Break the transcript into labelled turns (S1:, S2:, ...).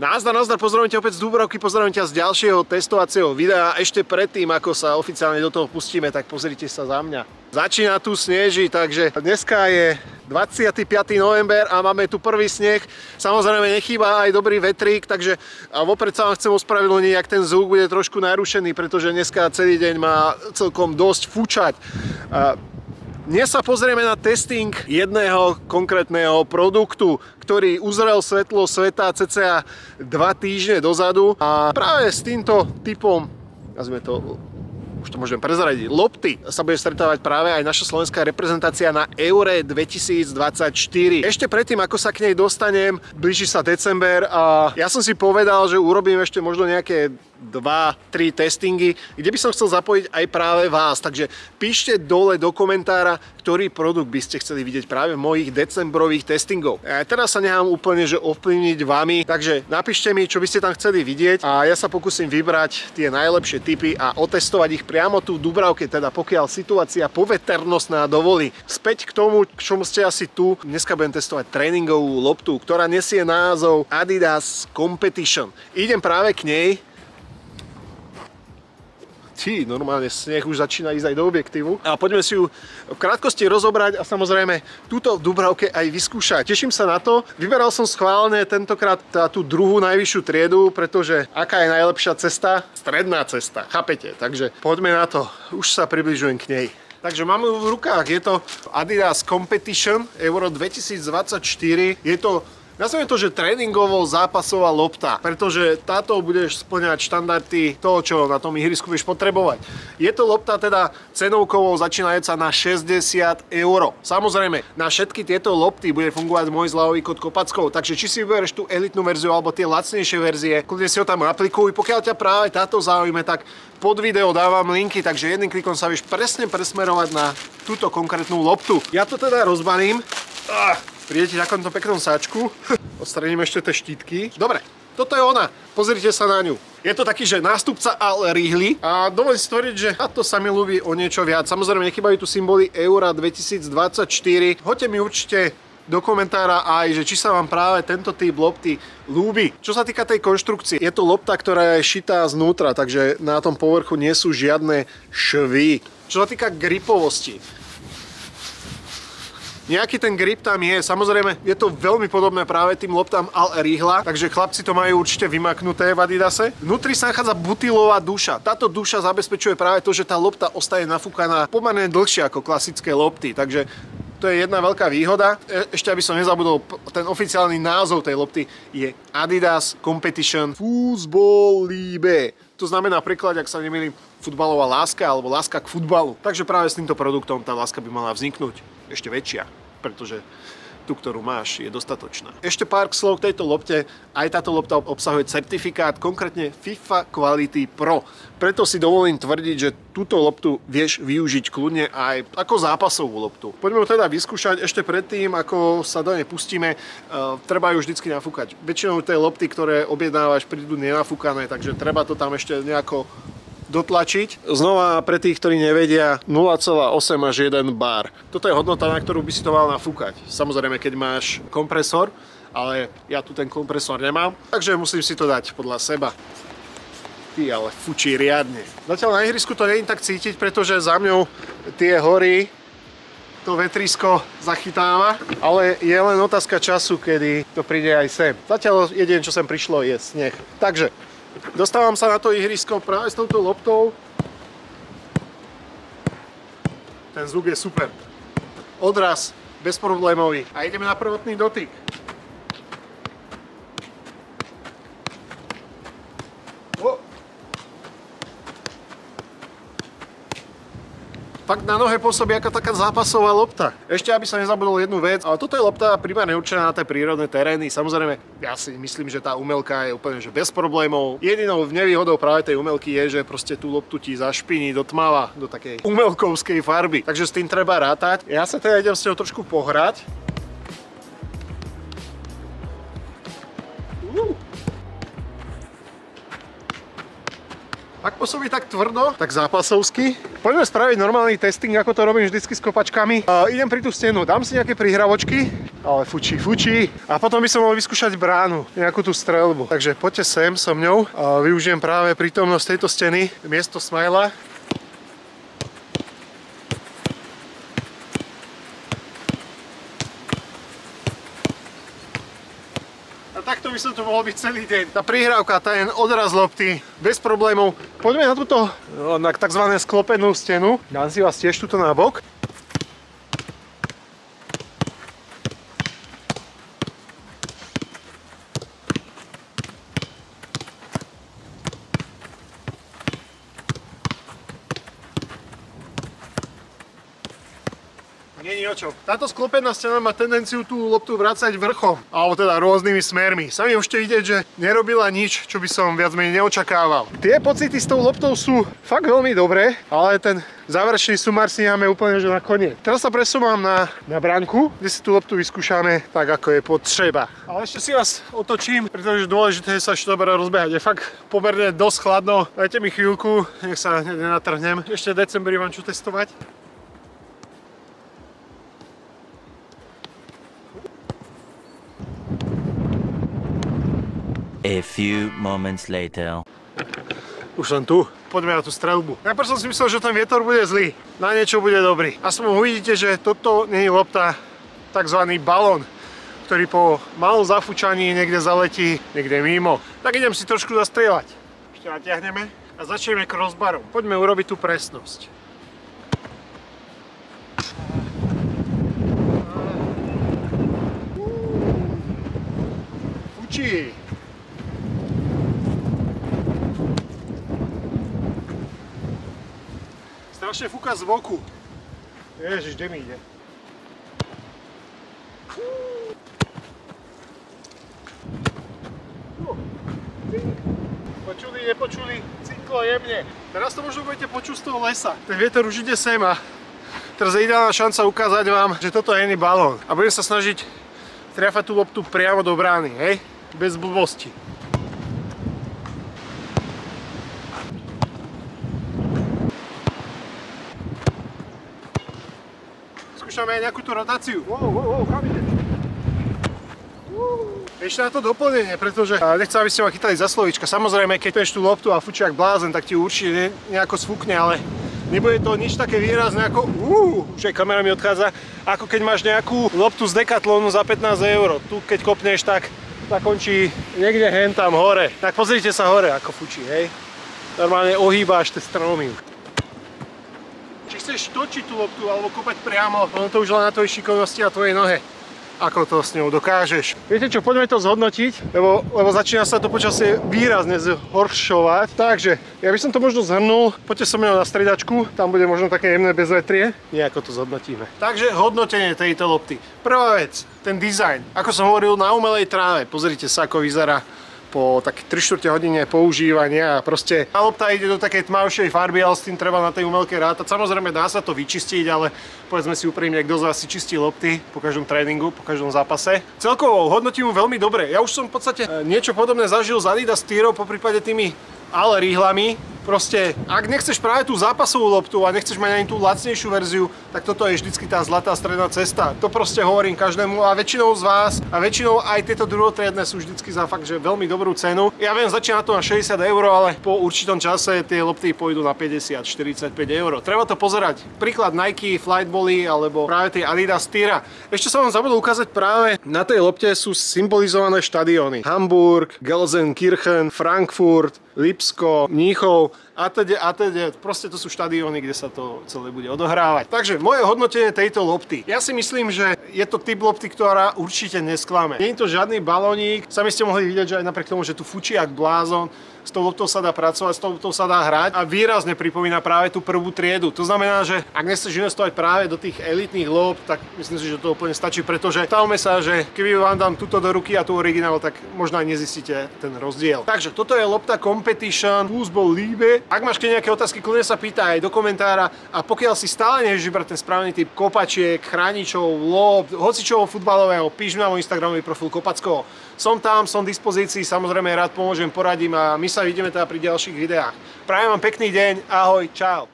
S1: Nazdar, pozdravujem ťa opäť z Dúbravky, pozdravujem ťa z ďalšieho testovacieho videa. Ešte predtým, ako sa oficiálne do toho pustíme, tak pozrite sa za mňa. Začína tu snežiť, takže dneska je 25. november a máme tu prvý sneh. Samozrejme nechýba aj dobrý vetrík, takže vopred sa vám chcem ospravedlniť, ak ten zvuk bude trošku narušený, pretože dneska celý deň má celkom dosť fučať. Dnes sa pozrieme na testing jedného konkrétneho produktu, ktorý uzrel svetlo sveta cca 2 týždne dozadu a práve s týmto typom, nazvime to, už to môžem prezradiť, lopty sa bude stretávať práve aj naša slovenská reprezentácia na Eure 2024. Ešte predtým, ako sa k nej dostanem, blíži sa december a ja som si povedal, že urobím ešte možno nejaké 2-3 testingy, kde by som chcel zapojiť aj práve vás. Takže píšte dole do komentára, ktorý produkt by ste chceli vidieť práve v mojich decembrových testingov. Teraz sa nechám úplne že ovplyvniť vami, takže napíšte mi, čo by ste tam chceli vidieť a ja sa pokúsim vybrať tie najlepšie tipy a otestovať ich priamo tu v Dúbravke, teda pokiaľ situácia poveternostná dovolí. Späť k tomu, k čomu ste asi tu. Dneska budem testovať tréningovú loptu, ktorá nesie názov Adidas Competition. Idem práve k nej. Normálne sneh už začína ísť aj do objektívu. A poďme si ju v krátkosti rozobrať a samozrejme túto v Dúbravke aj vyskúšať. Teším sa na to. Vyberal som schválne tentokrát tú druhú najvyššiu triedu, pretože aká je najlepšia cesta? Stredná cesta, chápete? Takže poďme na to. Už sa približujem k nej. Takže máme ju v rukách. Je to Adidas Competition Euro 2024. Je to, nazvime to, že tréningovo zápasová lopta, pretože táto budeš spĺňať štandardy toho, čo na tom ihrisku budeš potrebovať. Je to lopta teda cenovkovo začínajúca na 60 €. Samozrejme, na všetky tieto lopty bude fungovať môj zľavový kód Kopackov, takže či si vyberieš tú elitnú verziu alebo tie lacnejšie verzie, kľudne si ho tam aplikuj. Pokiaľ ťa práve táto zaujíme, tak pod video dávam linky, takže jedným klikom sa vieš presne presmerovať na túto konkrétnu loptu. Ja to teda rozbalím. Prídete v takomto peknom sáčku. Odstraníme ešte tie štítky. Dobre, toto je ona. Pozrite sa na ňu. Je to taký, že nástupca Al Rihli a dovolím si tvrdiť, že táto sa mi ľúbi o niečo viac. Samozrejme, nechybajú tu symboly Eura 2024. Hoďte mi určite do komentára aj, že či sa vám práve tento typ lopty ľúbi. Čo sa týka tej konštrukcie, je to lopta, ktorá je šitá znútra, takže na tom povrchu nie sú žiadne švy. Čo sa týka gripovosti, nejaký ten grip tam je, samozrejme je to veľmi podobné práve tým loptám Al Rihla, takže chlapci to majú určite vymaknuté v Adidase. Vnútri sa nachádza butilová duša. Táto duša zabezpečuje práve to, že tá lopta ostane nafúkaná pomerne dlhšie ako klasické lopty, takže to je jedna veľká výhoda. Ešte aby som nezabudol, ten oficiálny názov tej lopty je Adidas Competition Fußball Liebe. To znamená preklad, ak sa nemýlim, futbalová láska alebo láska k futbalu. Takže práve s týmto produktom tá láska by mala vzniknúť ešte väčšia, pretože tú, ktorú máš, je dostatočná. Ešte pár slov k tejto lopte. Aj táto lopta obsahuje certifikát, konkrétne FIFA Quality Pro. Preto si dovolím tvrdiť, že túto loptu vieš využiť kľudne aj ako zápasovú loptu. Poďme ho teda vyskúšať. Ešte predtým, ako sa do nej pustíme, treba ju vždycky nafúkať. Väčšinou tie lopty, ktoré objednávaš, prídu nenafúkané, takže treba to tam ešte nejako dotlačiť. Znova pre tých, ktorí nevedia, 0,8 až 1 bar. Toto je hodnota, na ktorú by si to mal nafúkať. Samozrejme, keď máš kompresor, ale ja tu ten kompresor nemám, takže musím si to dať podľa seba. Ale fučí riadne. Zatiaľ na ihrisku to nie je tak cítiť, pretože za mňou tie hory, to vetrisko zachytáva, ale je len otázka času, kedy to príde aj sem. Zatiaľ jediné, čo sem prišlo, je sneh. Takže dostávam sa na to ihrisko práve s touto loptou. Ten zvuk je super. Odraz bezproblémový. A ideme na prvotný dotyk. Fakt na nohe pôsobí ako taká zápasová lopta. Ešte aby som nezabudol jednu vec, ale toto je lopta primárne určená na tie prírodné terény. Samozrejme, ja si myslím, že tá umelka je úplne že bez problémov. Jedinou nevýhodou práve tej umelky je, že proste tú loptu ti zašpiní do tmava, do takej umelkovskej farby. Takže s tým treba rátať. Ja sa teda idem s ňou trošku pohrať. Ak pôsobí tak tvrdo, tak zápasovsky. Poďme spraviť normálny testing, ako to robím vždycky s kopačkami. Idem pri tú stenu, dám si nejaké prihravočky, ale fučí. A potom by som mohol vyskúšať bránu, nejakú tú streľbu. Takže poďte sem so mňou. Využijem práve prítomnosť tejto steny, miesto smajla. Takto by som tu mohol byť celý deň. Tá prihrávka, tá je odraz lopty, bez problémov. Poďme na túto, na takzvané sklopenú stenu. Dám si vás tiež tuto na bok. Není o čom. Táto sklopená stena má tendenciu tú loptu vracať vrchom, alebo teda rôznymi smermi. Sami môžete vidieť, že nerobila nič, čo by som viac menej neočakával. Tie pocity s tou loptou sú fakt veľmi dobré, ale ten záverečný sumár si necháme úplne že na koniec. Teraz sa presúvam na bránku, kde si tú loptu vyskúšame tak, ako je potreba. Ale ešte si vás otočím, pretože dôležité je sa ešte dobre rozbehať. Je fakt pomerne dosť chladno. Dajte mi chvíľku, nech sa nenatrhnem. Ešte v decembri mám čo testovať.
S2: A few moments later.
S1: Už som tu. Poďme na tú streľbu. Najprv som si myslel, že ten vietor bude zlý. Na niečo bude dobrý. Aspoň uvidíte, že toto nie je lopta, takzvaný balón, ktorý po malom zafúčaní niekde zaletí, niekde mimo. Tak idem si trošku zastrieľať. Ešte natiahneme a začneme crossbarom. Poďme urobiť tú presnosť. Fučí. Strašne fúka z boku. Ježiš, kde mi ide? Počuli, nepočuli? Cinklo jemne. Teraz to možno budete počuť z toho lesa. Ten vietor už ide sem a teraz je ideálna šanca ukázať vám, že toto je iný balón. A budem sa snažiť triafať tú loptu priamo do brány, hej? Bez blbosti. Skúšame aj nejakú tú rotáciu. Wow, kam ide? Ešte na to doplnenie, pretože nechcem, aby ste ma chytali za slovíčka. Samozrejme, keď peš tú loptu a fučí jak blázen, tak ti určite nejako sfúkne, ale nebude to nič také výrazné ako už aj kamera mi odchádza, ako keď máš nejakú loptu z Decathlonu za 15 €. Tu keď kopneš, tak končí niekde hen tam hore. Tak pozrite sa hore, ako fučí, hej. Normálne ohýbáš tie stromy. Či chceš točiť tú loptu alebo kopať priamo, ono to už len na tvojej šikovnosti a tvojej nohe. Ako to s ňou dokážeš. Viete čo, poďme to zhodnotiť, lebo začína sa to počasie výrazne zhoršovať. Takže, ja by som to možno zhrnul. Poďte so mnou na stredačku, tam bude možno také jemné bezvetrie. Nejako to zhodnotíme. Takže hodnotenie tejto lopty. Prvá vec, ten dizajn. Ako som hovoril, na umelej tráve. Pozrite sa, ako vyzerá po takých 3/4 hodine používania a proste tá lopta ide do takej tmavšej farby, ale s tým treba na tej umelke rátať. Samozrejme dá sa to vyčistiť, ale povedzme si úprimne, kto z vás si čistí lopty po každom tréningu, po každom zápase. Celkovo hodnotím ju veľmi dobre. Ja už som v podstate niečo podobné zažil z Adidas Tiro, poprípade tými ale rýhlami. Proste, ak nechceš práve tú zápasovú loptu a nechceš mať ani tú lacnejšiu verziu, tak toto je vždycky tá zlatá stredná cesta. To proste hovorím každému a väčšinou z vás a väčšinou aj tieto druhotriedne sú vždycky za fakt, že veľmi dobrú cenu. Ja viem, začína to na 60 €, ale po určitom čase tie lopty pôjdu na 50-45 €. Treba to pozerať. Príklad Nike, Flightbally alebo práve tie Adidas Tira. Ešte som vám zabudol ukázať práve na tej lopte sú symbolizované štadióny. Hamburg, Gelsenkirchen, Frankfurt, Lipsko, Mníchov a teda. Proste to sú štadióny, kde sa to celé bude odohrávať. Takže moje hodnotenie tejto lopty. Ja si myslím, že je to typ lopty, ktorá určite nesklame. Nie je to žiadny balónik. Sami ste mohli vidieť, že aj napriek tomu, že tu fučí jak blázon, s tou loptou sa dá pracovať, s tou loptou sa dá hrať a výrazne pripomína práve tú prvú triedu. To znamená, že ak nechceš investovať práve do tých elitných lopt, tak myslím si, že to úplne stačí, pretože stavme sa, že keby vám dám túto do ruky a tú originál, tak možno aj nezistíte ten rozdiel. Takže toto je lopta Competition Fußball Liebe. Ak máš nejaké otázky, kľudne sa pýtaj aj do komentára a pokiaľ si stále nevieš vybrať ten správny typ kopačiek, chráničov, lopt, hocičoho futbalového, píš mi na môj Instagramový profil Kopackoho. Som tam, som v dispozícii, samozrejme rád pomôžem, poradím a myslím my sa vidíme teda pri ďalších videách. Prajem vám pekný deň, ahoj, čau.